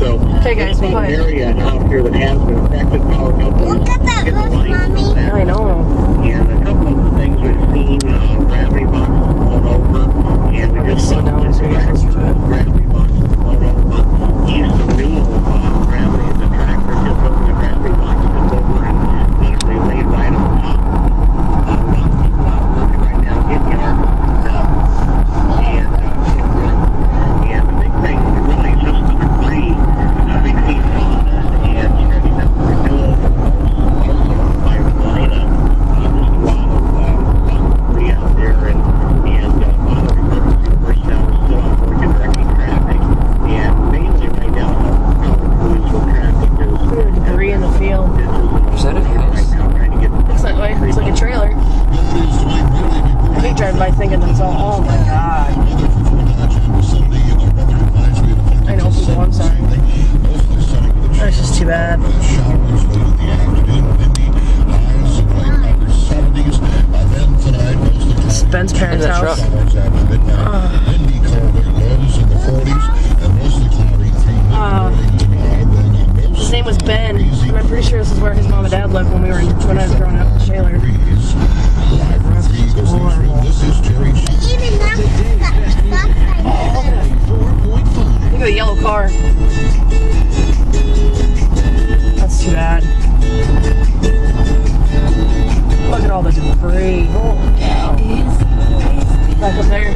So, okay, guys, this bye. area out here that has been affected, power companies. Look at that roof, Mommy. I know. And a couple of the things we've seen, gravity boxes blown over, and we just Slow down so you get closer to it. gravity boxes blown over. East of Newell, gravity, the tractor tipped over the gravity box, tipped over and literally laid right on top. A lot of people out working right now in yards and the big thing really is just the debris between Fonda and stretching up the Newell, also by Helena. Just a lot of debris out there, and a lot of emergency personnel are still out working directing traffic, and mainly right now power crews with traffic is Debris in the field. Is that a house? right now trying to get Looks that way. It's like a trailer. I hate driving by thinking that's all. Oh my god. I know people, I'm sorry. That's just too bad. This is Ben's parents' That house. His name was Ben, and I'm pretty sure this is where his mom and dad lived when I was growing up in Shaler. That's horrible. Even Look at the yellow car. That's too bad. Look at all the debris. Holy cow. Back up there.